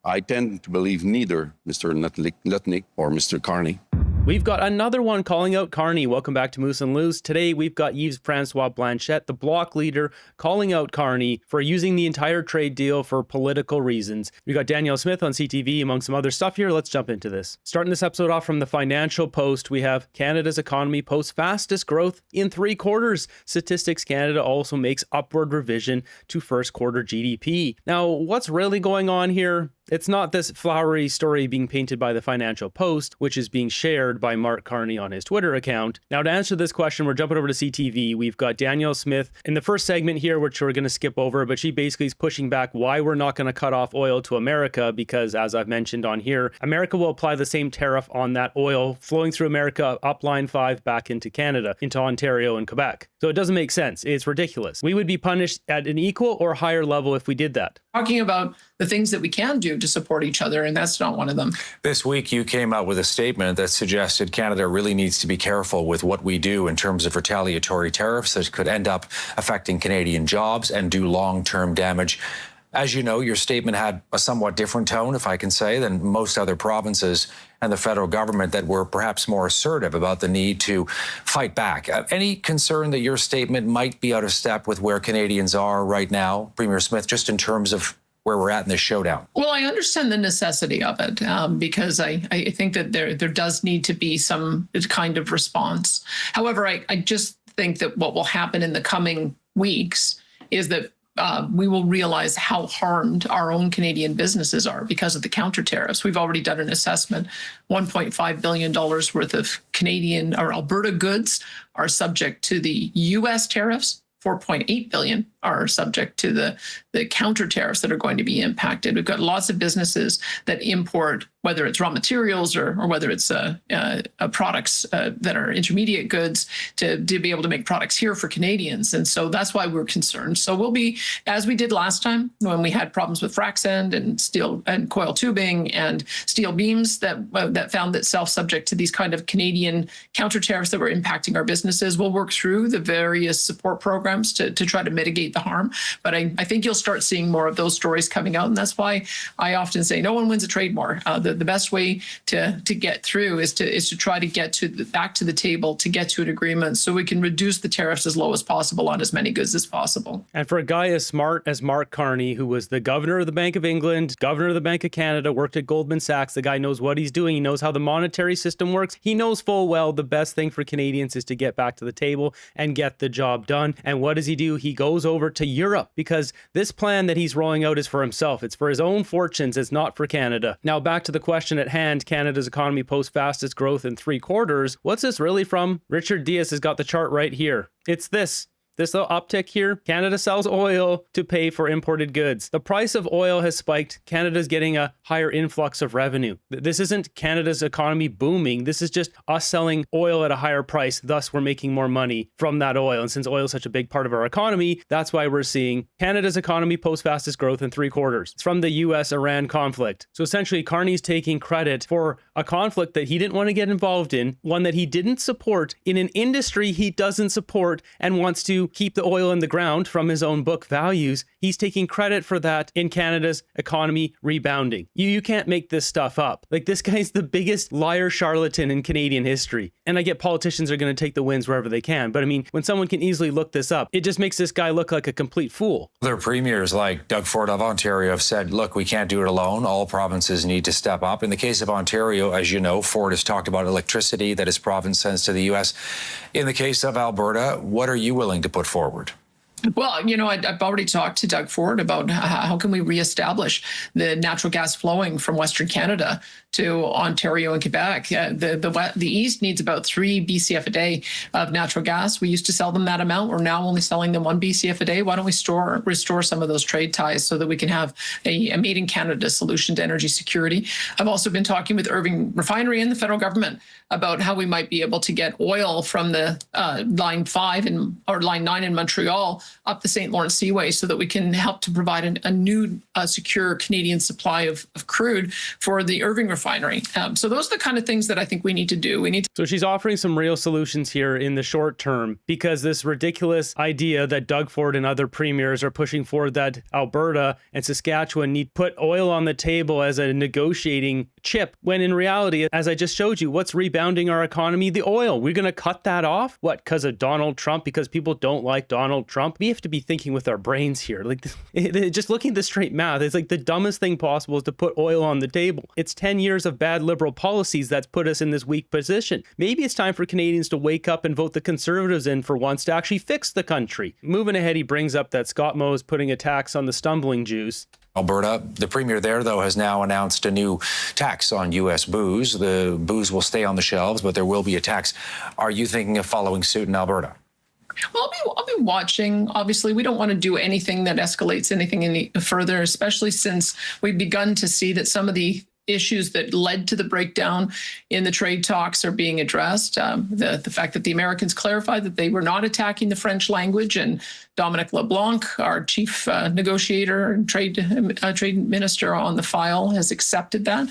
I tend to believe neither Mr. Lutnick or Mr. Carney. We've got another one calling out Carney. Welcome back to Moose and Loose. Today, we've got Yves-Francois Blanchet, the Bloc leader, calling out Carney for using the entire trade deal for political reasons. We've got Danielle Smith on CTV, among some other stuff here. Let's jump into this. Starting this episode off from the Financial Post, we have Canada's economy posts fastest growth in 3 quarters. Statistics Canada also makes upward revision to first quarter GDP. Now, what's really going on here? It's not this flowery story being painted by the Financial Post, which is being shared by Mark Carney on his Twitter account. Now, to answer this question, we're jumping over to CTV. We've got Danielle Smith in the first segment here, which we're going to skip over, but she basically is pushing back why we're not going to cut off oil to America, because as I've mentioned on here, America will apply the same tariff on that oil flowing through America up Line 5 back into Canada, into Ontario and Quebec. So it doesn't make sense. It's ridiculous. We would be punished at an equal or higher level if we did that. Talking about the things that we can do to support each other, and that's not one of them. This week, you came out with a statement that suggested Canada really needs to be careful with what we do in terms of retaliatory tariffs that could end up affecting Canadian jobs and do long-term damage. As you know, your statement had a somewhat different tone, if I can say, than most other provinces and the federal government that were perhaps more assertive about the need to fight back. Any concern that your statement might be out of step with where Canadians are right now, Premier Smith, just in terms of where we're at in this showdown? Well, I understand the necessity of it because I think that there does need to be some kind of response. However, I just think that what will happen in the coming weeks is that we will realize how harmed our own Canadian businesses are because of the counter tariffs. We've already done an assessment. $1.5 billion worth of Canadian or Alberta goods are subject to the U.S. tariffs. 4.8 billion are subject to the counter tariffs that are going to be impacted. We've got lots of businesses that import, whether it's raw materials or whether it's products that are intermediate goods to be able to make products here for Canadians. And so that's why we're concerned. So we'll be, as we did last time when we had problems with frac sand and steel and coil tubing and steel beams that found itself subject to these kind of Canadian counter tariffs that were impacting our businesses. We'll work through the various support programs to try to mitigate the harm. But I think you'll start seeing more of those stories coming out. And that's why I often say no one wins a trade war. The best way to get through is to try to get back to the table, to get to an agreement so we can reduce the tariffs as low as possible on as many goods as possible. And for a guy as smart as Mark Carney, who was the governor of the Bank of England, governor of the Bank of Canada, worked at Goldman Sachs, the guy knows what he's doing. He knows how the monetary system works. He knows full well the best thing for Canadians is to get back to the table and get the job done. And what does he do? He goes over to Europe because this plan that he's rolling out is for himself. It's for his own fortunes. It's not for Canada. Now back to the question at hand. Canada's economy posts fastest growth in 3 quarters. What's this really from? Richard Diaz has got the chart right here. It's this little uptick here. Canada sells oil to pay for imported goods. The price of oil has spiked. Canada's getting a higher influx of revenue. This isn't Canada's economy booming. This is just us selling oil at a higher price. Thus, we're making more money from that oil. And since oil is such a big part of our economy, that's why we're seeing Canada's economy post fastest growth in 3 quarters. It's from the US-Iran conflict. So essentially, Carney's taking credit for a conflict that he didn't want to get involved in, one that he didn't support, in an industry he doesn't support and wants to keep the oil in the ground from his own book values. He's taking credit for that in Canada's economy rebounding. You can't make this stuff up. Like, this guy's the biggest liar charlatan in Canadian history. And I get politicians are going to take the wins wherever they can. But I mean, when someone can easily look this up, it just makes this guy look like a complete fool. Other premiers like Doug Ford of Ontario have said, look, we can't do it alone. All provinces need to step up. In the case of Ontario, as you know, Ford has talked about electricity that his province sends to the U.S. In the case of Alberta, what are you willing to put forward? Well, you know, I've already talked to Doug Ford about how can we reestablish the natural gas flowing from Western Canada to Ontario and Quebec. The East needs about 3 BCF a day of natural gas. We used to sell them that amount. We're now only selling them 1 BCF a day. Why don't we restore some of those trade ties so that we can have a made in Canada solution to energy security? I've also been talking with Irving Refinery and the federal government about how we might be able to get oil from the Line 5 or Line 9 in Montreal up the St. Lawrence Seaway so that we can help to provide a new secure Canadian supply of crude for the Irving Refinery refinery. So those are the kind of things that I think we need to do. So she's offering some real solutions here in the short term, because this ridiculous idea that Doug Ford and other premiers are pushing forward, that Alberta and Saskatchewan need put oil on the table as a negotiating chip, when in reality, as I just showed you, what's rebounding our economy? The oil. We're going to cut that off? What, because of Donald Trump? Because people don't like Donald Trump? We have to be thinking with our brains here. Like, just looking at the straight math, it's like the dumbest thing possible is to put oil on the table. It's 10 years of bad liberal policies that's put us in this weak position. Maybe it's time for Canadians to wake up and vote the Conservatives in for once to actually fix the country. Moving ahead, he brings up that Scott Moe is putting a tax on the stumbling Jews. Alberta, the premier there, though, has now announced a new tax on U.S. booze. The booze will stay on the shelves, but there will be a tax. Are you thinking of following suit in Alberta? Well, I'll be watching. Obviously, we don't want to do anything that escalates anything any further, especially since we've begun to see that some of the issues that led to the breakdown in the trade talks are being addressed. The fact that the Americans clarified that they were not attacking the French language, and Dominic LeBlanc, our chief negotiator and trade minister on the file, has accepted that.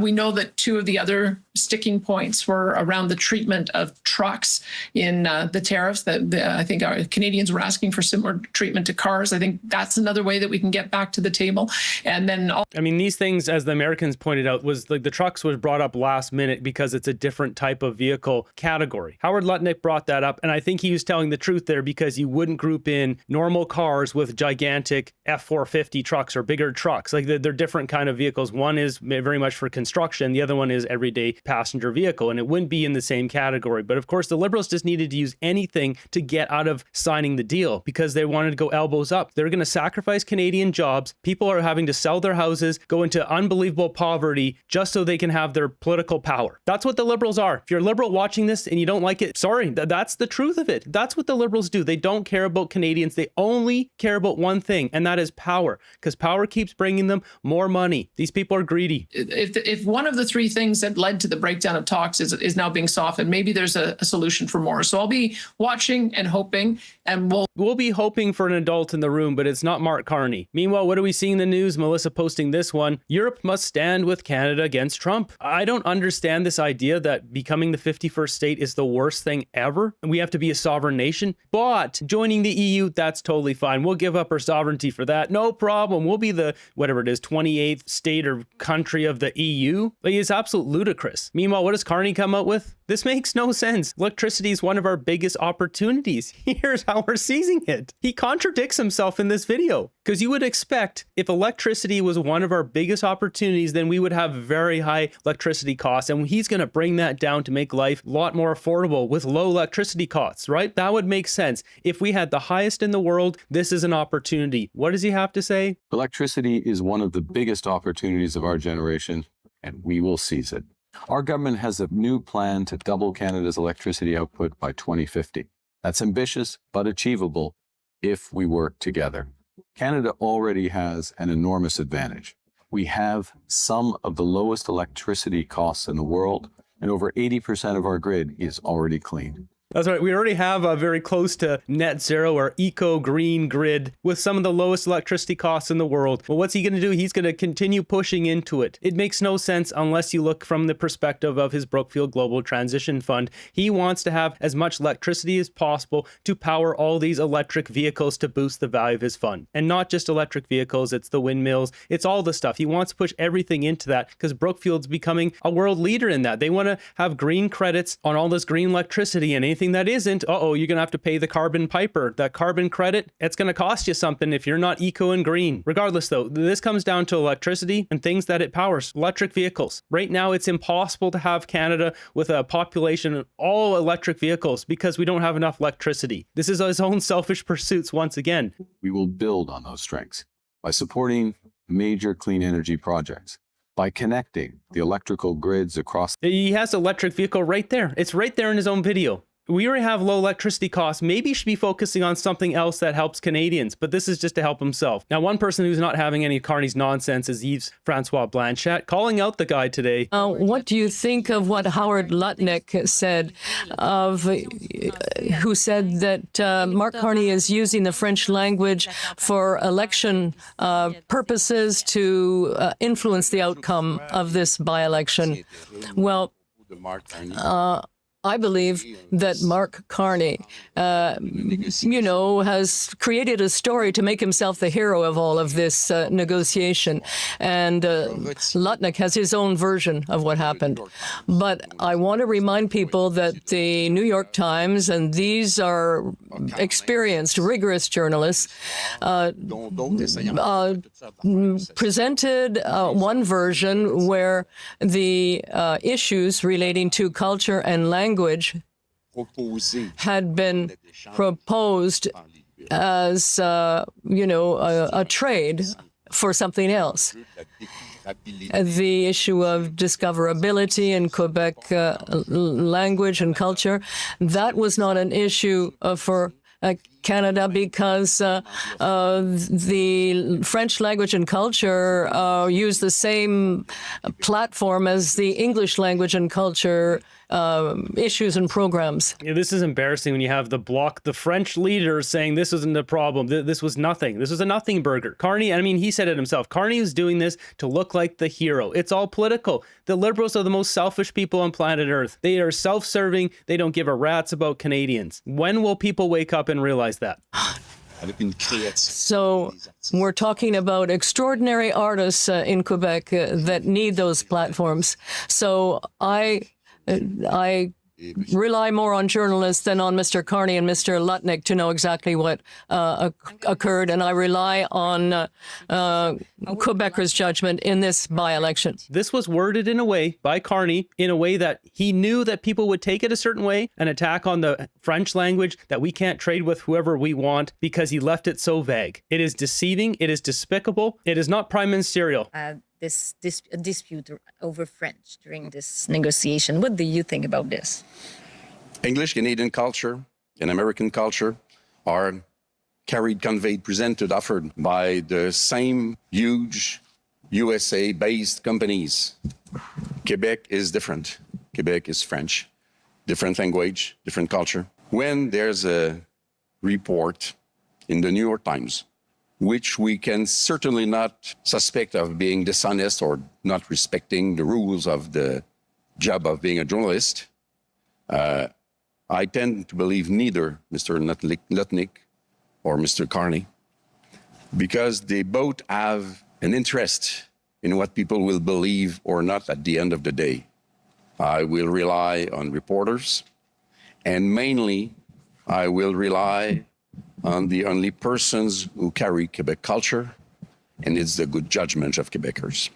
We know that two of the other sticking points were around the treatment of trucks in the tariffs. That I think our Canadians were asking for similar treatment to cars. I think that's another way that we can get back to the table. And then, I mean, these things, as the Americans pointed out, was like the trucks was brought up last minute because it's a different type of vehicle category. Howard Lutnick brought that up, and I think he was telling the truth there, because you wouldn't group in normal cars with gigantic F-450 trucks or bigger trucks. Like, they're different kind of vehicles. One is very much for construction. The other one is everyday passenger vehicle, and it wouldn't be in the same category. But of course, the Liberals just needed to use anything to get out of signing the deal, because they wanted to go elbows up. They're going to sacrifice Canadian jobs. People are having to sell their houses, go into unbelievable poverty just so they can have their political power. That's what the Liberals are. If you're a Liberal watching this and you don't like it, sorry, that's the truth of it. That's what the Liberals do. They don't care about Canadians. They only care about one thing, and that is power, because power keeps bringing them more money. These people are greedy. If one of the three things that led to the breakdown of talks is now being softened, maybe there's a solution for more. So I'll be watching and hoping, and we'll be hoping for an adult in the room, but it's not Mark Carney. Meanwhile, what are we seeing in the news? Melissa posting this one: Europe must stand with Canada against Trump. I don't understand this idea that becoming the 51st state is the worst thing ever, and we have to be a sovereign nation. But joining the EU, that's totally fine. We'll give up our sovereignty for that. No problem. We'll be the, whatever it is, 28th state or country of the EU. Like, it's absolute ludicrous. Meanwhile, what does Carney come out with? This makes no sense. Electricity is one of our biggest opportunities. Here's how we're seizing it. He contradicts himself in this video, because you would expect if electricity was one of our biggest opportunities, then we would have very high electricity costs, and he's going to bring that down to make life a lot more affordable with low electricity costs, right? That would make sense. If we had the highest in the world, this is an opportunity. What does he have to say? Electricity is one of the biggest opportunities of our generation, and we will seize it. Our government has a new plan to double Canada's electricity output by 2050. That's ambitious, but achievable if we work together. Canada already has an enormous advantage. We have some of the lowest electricity costs in the world, and over 80% of our grid is already clean. That's right. We already have a very close to net zero or eco-green grid with some of the lowest electricity costs in the world. Well, what's he going to do? He's going to continue pushing into it. It makes no sense unless you look from the perspective of his Brookfield Global Transition Fund. He wants to have as much electricity as possible to power all these electric vehicles to boost the value of his fund. And not just electric vehicles, it's the windmills, it's all the stuff. He wants to push everything into that because Brookfield's becoming a world leader in that. They want to have green credits on all this green electricity, and anything that isn't, you're going to have to pay the carbon piper. That carbon credit, it's going to cost you something if you're not eco and green. Regardless though, this comes down to electricity and things that it powers. Electric vehicles. Right now, it's impossible to have Canada with a population of all electric vehicles because we don't have enough electricity. This is his own selfish pursuits once again. We will build on those strengths by supporting major clean energy projects, by connecting the electrical grids across. He has an electric vehicle right there. It's right there in his own video. We already have low electricity costs. Maybe he should be focusing on something else that helps Canadians, but this is just to help himself. Now, one person who's not having any of Carney's nonsense is Yves Francois Blanchet, calling out the guy today. What do you think of what Howard Lutnick said, who said that Mark Carney is using the French language for election purposes to influence the outcome of this by-election? Well, I believe that Mark Carney, has created a story to make himself the hero of all of this negotiation. And Lutnick has his own version of what happened. But I want to remind people that the New York Times, and these are experienced, rigorous journalists, presented one version where the issues relating to culture and language had been proposed as, a trade for something else. The issue of discoverability in Quebec language and culture, that was not an issue for Canada because the French language and culture use the same platform as the English language and culture issues and programs. Yeah, this is embarrassing when you have the Bloc, the French leader, saying this wasn't a problem. This was nothing. This was a nothing burger. Carney, I mean, he said it himself. Carney is doing this to look like the hero. It's all political. The Liberals are the most selfish people on planet Earth. They are self-serving. They don't give a rat's about Canadians. When will people wake up and realize that? So we're talking about extraordinary artists in Quebec that need those platforms. So I rely more on journalists than on Mr. Carney and Mr. Lutnick to know exactly what occurred, and I rely on Quebecers' judgment in this by-election. This was worded in a way by Carney, in a way that he knew that people would take it a certain way, an attack on the French language, that we can't trade with whoever we want, because he left it so vague. It is deceiving. It is despicable. It is not prime ministerial. This dispute over French during this negotiation. What do you think about this? English, Canadian culture, and American culture are carried, conveyed, presented, offered by the same huge USA-based companies. Quebec is different. Quebec is French. Different language, different culture. When there's a report in the New York Times, which we can certainly not suspect of being dishonest or not respecting the rules of the job of being a journalist, I tend to believe neither Mr. Lutnick or Mr. Carney, because they both have an interest in what people will believe or not at the end of the day. I will rely on reporters, and mainly I will rely on the only persons who carry Quebec culture, and it's the good judgment of Quebecers.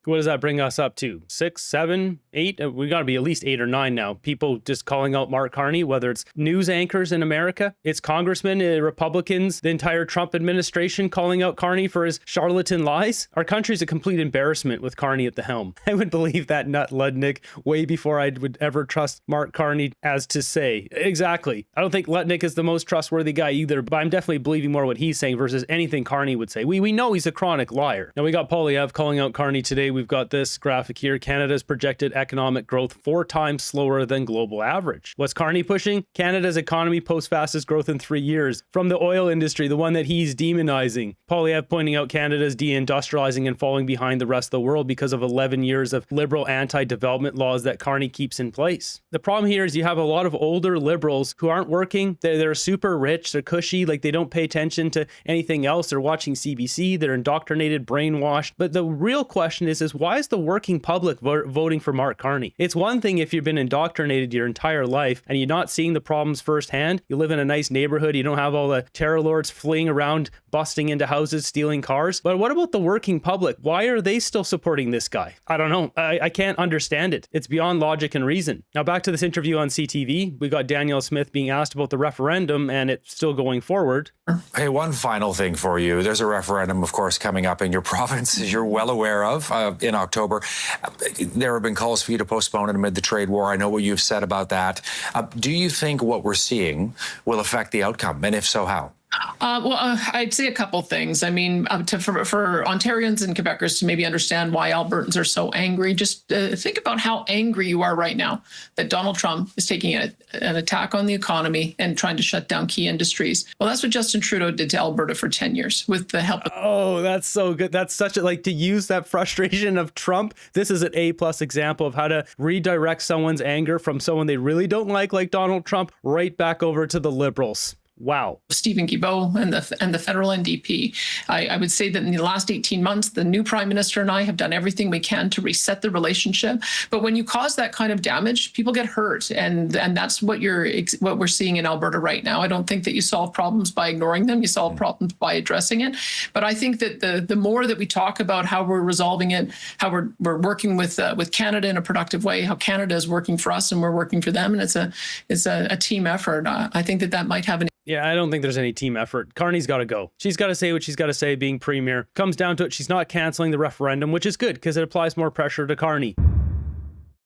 What does that bring us up to? 6, 7, 8? We got to be at least 8 or 9 now. People just calling out Mark Carney, whether it's news anchors in America, it's congressmen, Republicans, the entire Trump administration calling out Carney for his charlatan lies. Our country's a complete embarrassment with Carney at the helm. I would believe that nut Lutnick way before I would ever trust Mark Carney as to say. Exactly. I don't think Lutnick is the most trustworthy guy either, but I'm definitely believing more what he's saying versus anything Carney would say. We know he's a chronic liar. Now, we got Polyev calling out Carney today. We've got this graphic here. Canada's projected economic growth 4 times slower than global average. What's Carney pushing? Canada's economy posts fastest growth in 3 years. From the oil industry, the one that he's demonizing. Polyev pointing out Canada's deindustrializing and falling behind the rest of the world because of 11 years of liberal anti-development laws that Carney keeps in place. The problem here is you have a lot of older liberals who aren't working. They're super rich. They're cushy. Like, they don't pay attention to anything else. They're watching CBC. They're indoctrinated, brainwashed. But the real question is why is the working public voting for Mark Carney? It's one thing if you've been indoctrinated your entire life and you're not seeing the problems firsthand. You live in a nice neighborhood. You don't have all the terror lords fleeing around, busting into houses, stealing cars. But what about the working public? Why are they still supporting this guy? I don't know. I can't understand it. It's beyond logic and reason. Now, back to this interview on CTV. We got Danielle Smith being asked about the referendum, and it's still going forward. Hey, one final thing for you. There's a referendum, of course, coming up in your province, as you're well aware of. in October. There have been calls for you to postpone it amid the trade war. I know what you've said about that. Do you think what we're seeing will affect the outcome? And if so, how? I'd say a couple things. I mean, for Ontarians and Quebecers to maybe understand why Albertans are so angry, just think about how angry you are right now that Donald Trump is taking an attack on the economy and trying to shut down key industries. Well, that's what Justin Trudeau did to Alberta for 10 years with the help of... Oh, that's so good. That's such a, like, to use that frustration of Trump. This is an A+ example of how to redirect someone's anger from someone they really don't like Donald Trump, right back over to the Liberals. Wow. Stephen Guilbeault and the federal NDP. I would say that in the last 18 months, the new prime minister and I have done everything we can to reset the relationship. But when you cause that kind of damage, people get hurt. And that's what we're seeing in Alberta right now. I don't think that you solve problems by ignoring them. You solve problems by addressing it. But I think that the more that we talk about how we're resolving it, how we're working with Canada in a productive way, how Canada is working for us and we're working for them, and it's a team effort. I think that might have an... Yeah, I don't think there's any team effort. Carney's got to go. She's got to say what she's got to say being premier. Comes down to it, she's not canceling the referendum, which is good because it applies more pressure to Carney.